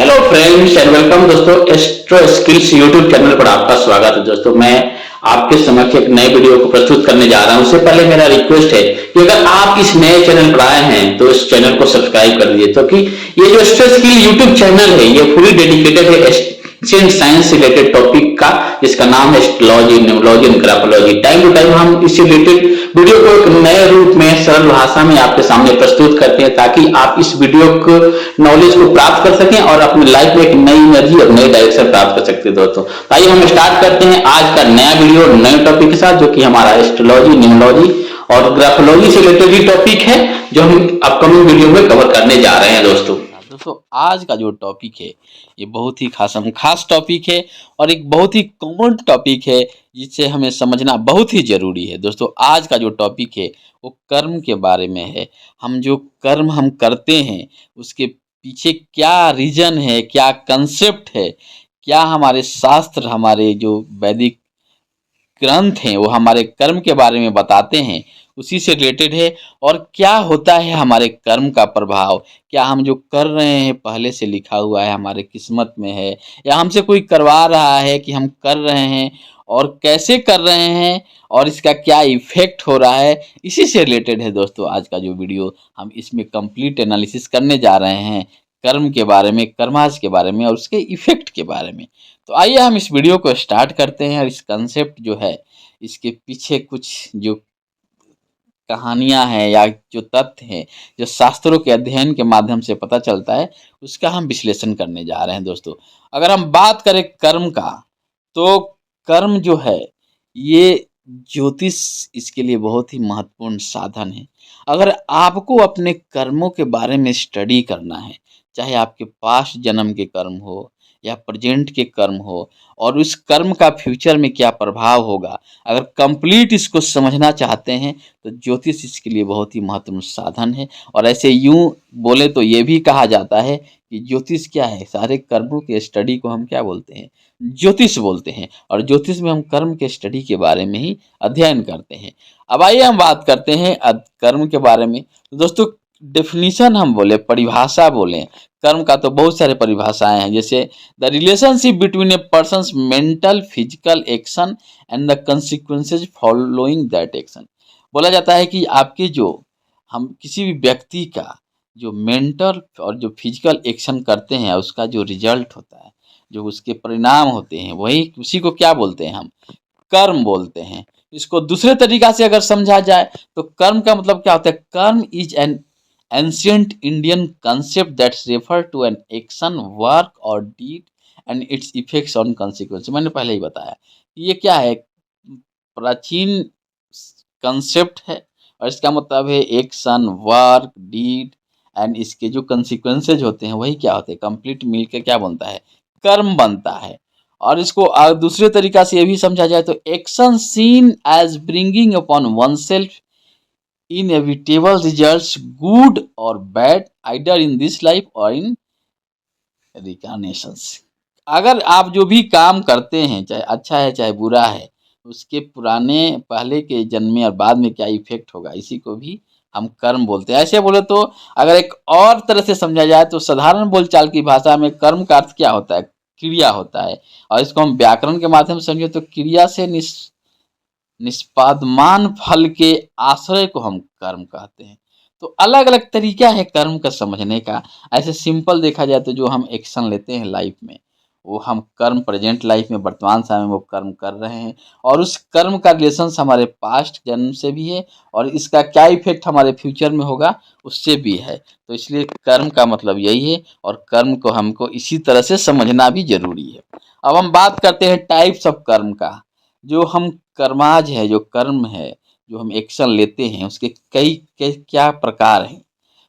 Hello friends and welcome दोस्तों। Astro skills YouTube channel पर आपका स्वागत है। दोस्तों मैं आपके समक्ष एक नए वीडियो को प्रस्तुत करने जा रहा हूं। उससे पहले मेरा रिक्वेस्ट है कि अगर आप इस नए चैनल पर आए हैं तो इस चैनल को सब्सक्राइब कर दीजिए, क्योंकि ये जो एस्ट्रो स्किल यूट्यूब चैनल है ये फुली डेडिकेटेड है एशियन साइंस से रिलेटेड टॉपिक का, जिसका नाम है astrology, numerology and graphology. Time to time हम इससे रिलेटेड वीडियो को एक नए रूप में सरल भाषा में आपके सामने प्रस्तुत करते हैं, ताकि आप इस वीडियो को नॉलेज को प्राप्त कर सकें और अपने लाइफ में एक नई एनर्जी और नई डायरेक्शन प्राप्त कर सकते हैं। दोस्तों आइए हम स्टार्ट करते हैं आज का नया वीडियो नए टॉपिक के साथ, जो कि हमारा एस्ट्रोलॉजी, न्यूमरोलॉजी और ग्राफोलॉजी से रिलेटेड ही टॉपिक है, जो हम अपकमिंग वीडियो में कवर करने जा रहे हैं। दोस्तों आज का जो टॉपिक है ये बहुत ही खास टॉपिक है और एक बहुत ही कॉमन टॉपिक है, जिसे हमें समझना बहुत ही ज़रूरी है। दोस्तों आज का जो टॉपिक है वो कर्म के बारे में है। हम जो कर्म हम करते हैं उसके पीछे क्या रीज़न है, क्या कंसेप्ट है, क्या हमारे शास्त्र, हमारे जो वैदिक ग्रंथ हैं वो हमारे कर्म के बारे में बताते हैं, उसी से रिलेटेड है। और क्या होता है हमारे कर्म का प्रभाव, क्या हम जो कर रहे हैं पहले से लिखा हुआ है, हमारे किस्मत में है, या हमसे कोई करवा रहा है कि हम कर रहे हैं और कैसे कर रहे हैं और इसका क्या इफेक्ट हो रहा है, इसी से रिलेटेड है। दोस्तों आज का जो वीडियो हम इसमें कंप्लीट एनालिसिस करने जा रहे हैं, कर्म के बारे में, कर्माज के बारे में और उसके इफेक्ट के बारे में। तो आइए हम इस वीडियो को स्टार्ट करते हैं। और इस कंसेप्ट जो है, इसके पीछे कुछ जो कहानियां हैं या जो तथ्य हैं, जो शास्त्रों के अध्ययन के माध्यम से पता चलता है, उसका हम विश्लेषण करने जा रहे हैं। दोस्तों अगर हम बात करें कर्म का, तो कर्म जो है ये ज्योतिष इसके लिए बहुत ही महत्वपूर्ण साधन है। अगर आपको अपने कर्मों के बारे में स्टडी करना है, चाहे आपके पास्ट जन्म के कर्म हो या प्रेजेंट के कर्म हो, और उस कर्म का फ्यूचर में क्या प्रभाव होगा, अगर कंप्लीट इसको समझना चाहते हैं तो ज्योतिष इसके लिए बहुत ही महत्वपूर्ण साधन है। और ऐसे यूं बोले तो ये भी कहा जाता है कि ज्योतिष क्या है, सारे कर्मों के स्टडी को हम क्या बोलते हैं, ज्योतिष बोलते हैं। और ज्योतिष में हम कर्म के स्टडी के बारे में ही अध्ययन करते हैं। अब आइए हम बात करते हैं कर्म के बारे में। तो दोस्तों डेफिनेशन हम बोले, परिभाषा बोले, कर्म का तो बहुत सारे परिभाषाएं हैं, जैसे the relationship between A persons mental physical action and the consequences following that action. बोला जाता है कि आपके जो, हम किसी भी व्यक्ति का जो मेंटल और जो फिजिकल एक्शन करते हैं, उसका जो रिजल्ट होता है, जो उसके परिणाम होते हैं, वही उसी को क्या बोलते हैं, हम कर्म बोलते हैं। इसको दूसरे तरीका से अगर समझा जाए तो कर्म का मतलब क्या होता है, karma is an ancient Indian concept that refer to an action, work और deed and its effects on consequence. मैंने पहले ही बताया ये क्या है, प्राचीन कंसेप्ट है और इसका मतलब है एक्शन, वर्क, डीड एंड इसके जो कंसिक्वेंसेज होते हैं वही क्या होते हैं, कंप्लीट मिलकर क्या बनता है, कर्म बनता है। और इसको दूसरे तरीका से ये भी समझा जाए तो action seen as bringing upon oneself inevitable results good और bad either in this life और इन रिकार्नेशंस। अगर आप जो भी काम करते हैं, चाहे अच्छा है चाहे बुरा है, उसके पुराने पहले के जन्म में और बाद में क्या इफेक्ट होगा, इसी को भी हम कर्म बोलते हैं। ऐसे बोले तो अगर एक और तरह से समझा जाए तो साधारण बोलचाल की भाषा में कर्म का अर्थ क्या होता है, क्रिया होता है। और इसको हम व्याकरण के माध्यम से समझे तो क्रिया से निष्पादमान फल के आश्रय को हम कर्म कहते हैं। तो अलग अलग तरीका है कर्म का समझने का। ऐसे सिंपल देखा जाए तो जो हम एक्शन लेते हैं लाइफ में, वो हम कर्म प्रेजेंट लाइफ में, वर्तमान समय में वो कर्म कर रहे हैं, और उस कर्म का रिलेशन हमारे पास्ट जन्म से भी है और इसका क्या इफेक्ट हमारे फ्यूचर में होगा उससे भी है। तो इसलिए कर्म का मतलब यही है और कर्म को हमको इसी तरह से समझना भी जरूरी है। अब हम बात करते हैं टाइप्स ऑफ कर्म का। जो हम कर्माज है, जो कर्म है, जो हम एक्शन लेते हैं, उसके कई कई क्या प्रकार हैं।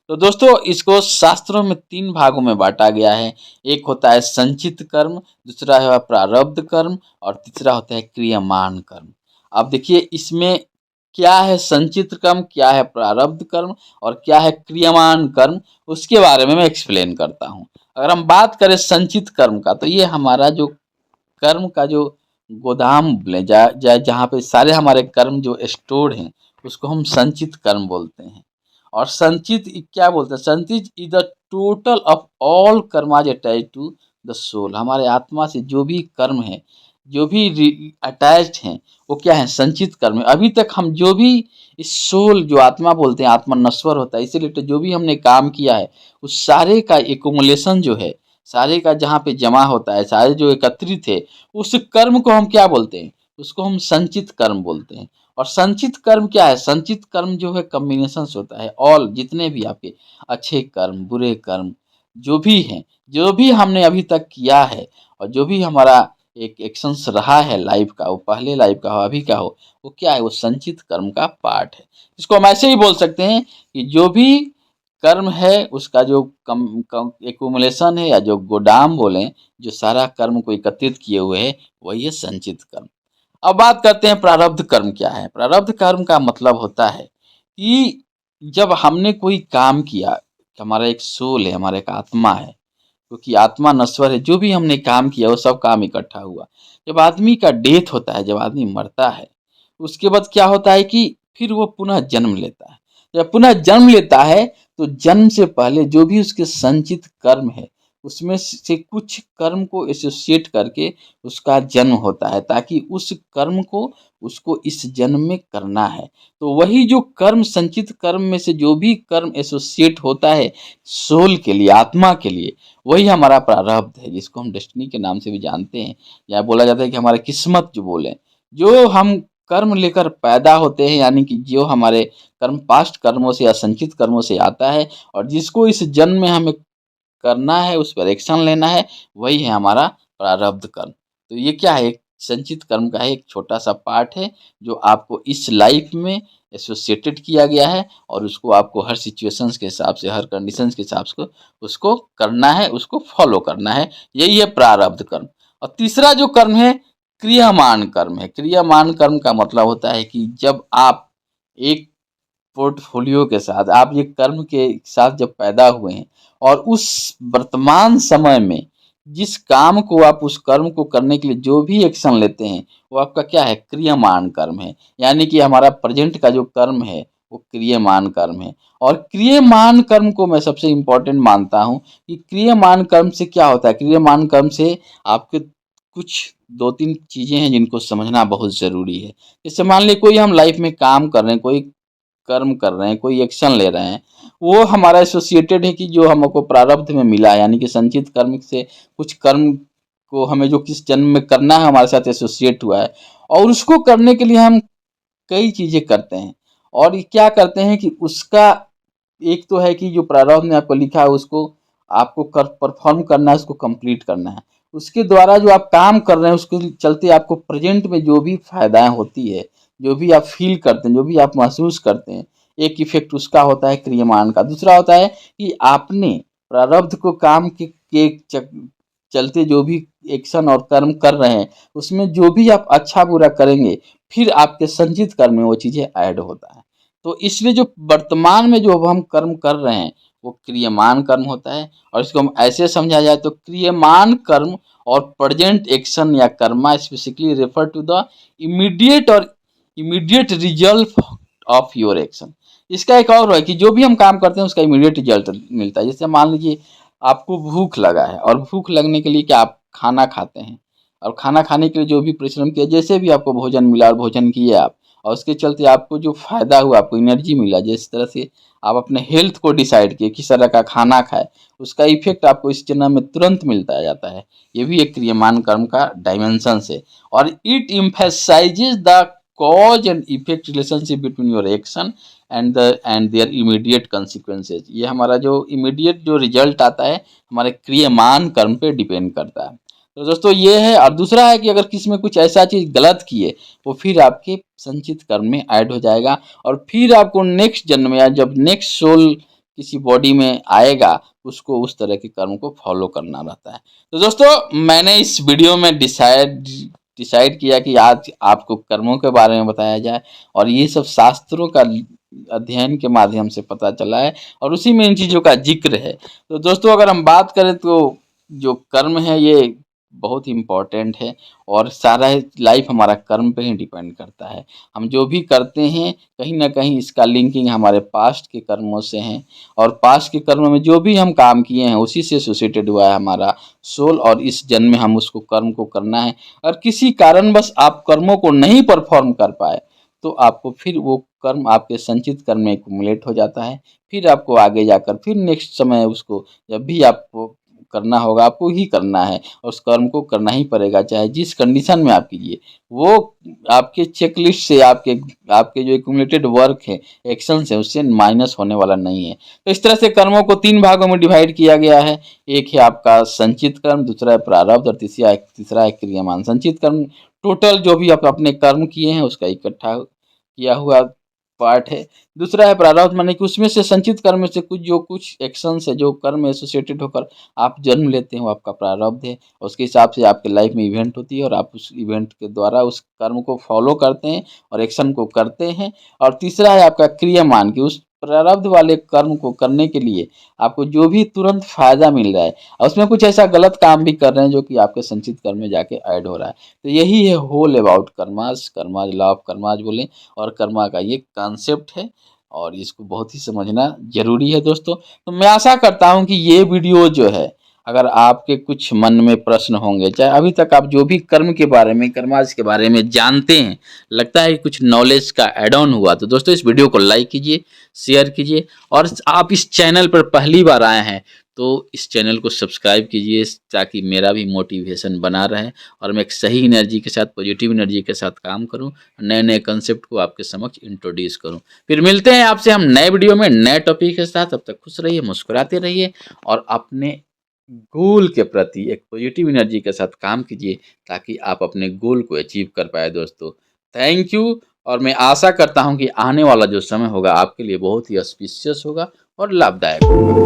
तो दोस्तों इसको शास्त्रों में 3 भागों में बांटा गया है। एक होता है संचित कर्म, दूसरा है प्रारब्ध कर्म और तीसरा होता है क्रियमाण कर्म। अब देखिए इसमें क्या है संचित कर्म, क्या है प्रारब्ध कर्म और क्या है क्रियमाण कर्म, उसके बारे में मैं एक्सप्लेन करता हूँ। अगर हम बात करें संचित कर्म का, तो ये हमारा जो कर्म का जो गोदाम ले जाए जहाँ पे सारे हमारे कर्म जो स्टोर हैं, उसको हम संचित कर्म बोलते हैं। और संचित क्या बोलते हैं, sanchit is the total of all karmas attach to the soul. हमारे आत्मा से जो भी कर्म है, जो भी अटैच्ड हैं, वो क्या है? संचित कर्म है। अभी तक हम जो भी इस सोल जो आत्मा बोलते हैं, आत्मा नश्वर होता है, इसी रिलेटेड जो भी हमने काम किया है, उस सारे का एकुमुलेशन जो है, सारे का जहाँ पे जमा होता है, सारे जो एकत्रित है, उस कर्म को हम क्या बोलते हैं? उसको हम संचित कर्म बोलते हैं। और संचित कर्म क्या है? संचित कर्म जो है कम्बिनेशन होता है, ऑल जितने भी आपके अच्छे कर्म, बुरे कर्म जो भी हैं, जो भी हमने अभी तक किया है, और जो भी हमारा एक एक्शंस रहा है लाइफ का, वो पहले लाइफ का हो, अभी का हो, वो क्या है? वो संचित कर्म का पार्ट है। इसको हम ऐसे ही बोल सकते हैं कि जो भी कर्म है उसका जो कम कम एकुमुलेशन है, या जो गोदाम बोलें, जो सारा कर्म को एकत्रित किए हुए है, वही है संचित कर्म। अब बात करते हैं प्रारब्ध कर्म क्या है। प्रारब्ध कर्म का मतलब होता है कि जब हमने कोई काम किया, हमारा एक सोल है, हमारा एक आत्मा है, क्योंकि आत्मा नश्वर है, जो भी हमने काम किया वो सब काम इकट्ठा हुआ। जब आदमी का डेथ होता है, जब आदमी मरता है, उसके बाद क्या होता है कि फिर वो पुनः जन्म लेता है। जब पुनः जन्म लेता है, तो जन्म से पहले जो भी उसके संचित कर्म है, उसमें से कुछ कर्म को एसोसिएट करके उसका जन्म होता है, ताकि उस कर्म को उसको इस जन्म में करना है। तो वही जो कर्म, संचित कर्म में से जो भी कर्म एसोसिएट होता है सोल के लिए, आत्मा के लिए, वही हमारा प्रारब्ध है, जिसको हम डेस्टिनी के नाम से भी जानते हैं, या बोला जाता है कि हमारा किस्मत जो बोले, जो हम कर्म लेकर पैदा होते हैं, यानी कि जो हमारे कर्म पास्ट कर्मों से या संचित कर्मों से आता है, और जिसको इस जन्म में हमें करना है, उस पर एक्शन लेना है, वही है हमारा प्रारब्ध कर्म। तो ये क्या है? एक संचित कर्म का है एक छोटा सा पार्ट है, जो आपको इस लाइफ में एसोसिएटेड किया गया है, और उसको आपको हर सिचुएशंस के हिसाब से, हर कंडीशंस के हिसाब से उसको करना है, उसको फॉलो करना है। यही है प्रारब्ध कर्म। और तीसरा जो कर्म है, क्रियामान कर्म है। क्रियामान कर्म का मतलब होता है कि जब आप एक पोर्टफोलियो के साथ, आप ये कर्म के साथ जब पैदा हुए हैं, और उस वर्तमान समय में जिस काम को, आप उस कर्म को करने के लिए जो भी एक्शन लेते हैं, वो आपका क्या है? क्रियमान कर्म है। यानी कि हमारा प्रेजेंट का जो कर्म है, वो क्रियमान कर्म है। और क्रियमान कर्म को मैं सबसे इम्पोर्टेंट मानता हूँ कि क्रियमान कर्म से क्या होता है? क्रियमान कर्म से आपके कुछ दो तीन चीज़ें हैं जिनको समझना बहुत ज़रूरी है। जैसे मान लीजिए कोई हम लाइफ में काम कर रहे हैं, कोई कर्म कर रहे हैं, कोई एक्शन ले रहे हैं, वो हमारा एसोसिएटेड है कि जो हमको प्रारब्ध में मिला है, यानी कि संचित कर्म से कुछ कर्म को हमें जो किस जन्म में करना है, हमारे साथ एसोसिएट हुआ है, और उसको करने के लिए हम कई चीज़ें करते हैं। और ये क्या करते हैं कि उसका एक तो है कि जो प्रारब्ध में आपको लिखा है, उसको आपको कर परफॉर्म करना है, उसको कंप्लीट करना है। उसके द्वारा जो आप काम कर रहे हैं, उसके चलते आपको प्रेजेंट में जो भी फायदाएं होती है, जो भी आप फील करते हैं, जो भी आप महसूस करते हैं, एक इफेक्ट उसका होता है क्रियमान का। दूसरा होता है कि आपने प्रारब्ध को काम के चलते जो भी एक्शन और कर्म कर रहे हैं, उसमें जो भी आप अच्छा बुरा करेंगे, फिर आपके संचित कर्म में वो चीज़ें ऐड होता है। तो इसलिए जो वर्तमान में जो अब हम कर्म कर रहे हैं, वो क्रियमान कर्म होता है। और इसको हम ऐसे समझा जाए तो क्रियमान कर्म और प्रेजेंट एक्शन या karma specifically refer to the immediate result of your action. इसका एक और है कि जो भी हम काम करते हैं उसका इमीडिएट रिजल्ट मिलता है। जैसे मान लीजिए आपको भूख लगा है, और भूख लगने के लिए क्या आप खाना खाते हैं, और खाना खाने के लिए जो भी परिश्रम किया, जैसे भी आपको भोजन मिला और भोजन किए आप, और उसके चलते आपको जो फ़ायदा हुआ, आपको एनर्जी मिला, जिस तरह से आप अपने हेल्थ को डिसाइड किए किस तरह का खाना खाए, उसका इफेक्ट आपको इस जन्म में तुरंत मिलता जाता है। ये भी एक क्रियमान कर्म का डायमेंशन है। और it emphasizes the cause and effect relationship between your action and their immediate consequences. ये हमारा जो इमीडिएट जो रिजल्ट आता है, हमारे क्रियमान कर्म पे डिपेंड करता है। तो दोस्तों ये है। और दूसरा है कि अगर किसी में कुछ ऐसा चीज़ गलत किए, वो फिर आपके संचित कर्म में ऐड हो जाएगा, और फिर आपको नेक्स्ट जन्म में, या जब नेक्स्ट सोल किसी बॉडी में आएगा, उसको उस तरह के कर्म को फॉलो करना रहता है। तो दोस्तों मैंने इस वीडियो में डिसाइड किया कि आज आपको कर्मों के बारे में बताया जाए, और ये सब शास्त्रों का अध्ययन के माध्यम से पता चला है, और उसी में इन चीज़ों का जिक्र है। तो दोस्तों अगर हम बात करें तो जो कर्म है, ये बहुत ही इम्पोर्टेंट है और सारा लाइफ हमारा कर्म पे ही डिपेंड करता है। हम जो भी करते हैं कहीं न कहीं इसका लिंकिंग हमारे पास्ट के कर्मों से है और पास्ट के कर्मों में जो भी हम काम किए हैं उसी से एसोसिएटेड हुआ है हमारा सोल और इस जन्म में हम उसको कर्म को करना है। और किसी कारणवश आप कर्मों को नहीं परफॉर्म कर पाए तो आपको फिर वो कर्म आपके संचित कर्म में एक्युमुलेट हो जाता है। फिर आपको आगे जाकर फिर नेक्स्ट समय उसको जब भी आपको करना होगा आपको ही करना है और उस कर्म को करना ही पड़ेगा, चाहे जिस कंडीशन में आप कीजिए। वो आपके चेकलिस्ट से आपके आपके जो एक्युमुलेटेड वर्क है, एक्शंस है, उससे माइनस होने वाला नहीं है। तो इस तरह से कर्मों को 3 भागों में डिवाइड किया गया है। एक है आपका संचित कर्म, दूसरा है प्रारब्ध और तीसरा है क्रियामान। संचित कर्म टोटल जो भी आप अपने कर्म किए हैं उसका इकट्ठा किया हुआ पार्ट है। दूसरा है प्रारब्ध, माने कि उसमें से संचित कर्म में से कुछ एक्शंस है जो कर्म एसोसिएटेड होकर आप जन्म लेते हैं वो आपका प्रारब्ध है। उसके हिसाब से आपके लाइफ में इवेंट होती है और आप उस इवेंट के द्वारा उस कर्म को फॉलो करते हैं और एक्शन को करते हैं। और तीसरा है आपका क्रियामान, कि उस प्रारब्ध वाले कर्म को करने के लिए आपको जो भी तुरंत फायदा मिल रहा है और उसमें कुछ ऐसा गलत काम भी कर रहे हैं जो कि आपके संचित कर्म में जाके ऐड हो रहा है। तो यही है whole about karmas, karmas law of karmas बोले और कर्मा का ये कॉन्सेप्ट है और इसको बहुत ही समझना ज़रूरी है दोस्तों। तो मैं आशा करता हूँ कि ये वीडियो जो है, अगर आपके कुछ मन में प्रश्न होंगे, चाहे अभी तक आप जो भी कर्म के बारे में, कर्माज के बारे में जानते हैं, लगता है कि कुछ नॉलेज का ऐड ऑन हुआ, तो दोस्तों इस वीडियो को लाइक कीजिए, शेयर कीजिए और आप इस चैनल पर पहली बार आए हैं तो इस चैनल को सब्सक्राइब कीजिए ताकि मेरा भी मोटिवेशन बना रहे और मैं एक सही एनर्जी के साथ, पॉजिटिव एनर्जी के साथ काम करूं, नए नए कंसेप्ट को आपके समक्ष इंट्रोड्यूस करूं। फिर मिलते हैं आपसे हम नए वीडियो में नए टॉपिक के साथ। तब तक खुश रहिए, मुस्कुराते रहिए और अपने गोल के प्रति एक पॉजिटिव एनर्जी के साथ काम कीजिए ताकि आप अपने गोल को अचीव कर पाए दोस्तों। Thank you. और मैं आशा करता हूं कि आने वाला जो समय होगा आपके लिए बहुत ही ऑस्पिशियस होगा और लाभदायक होगा।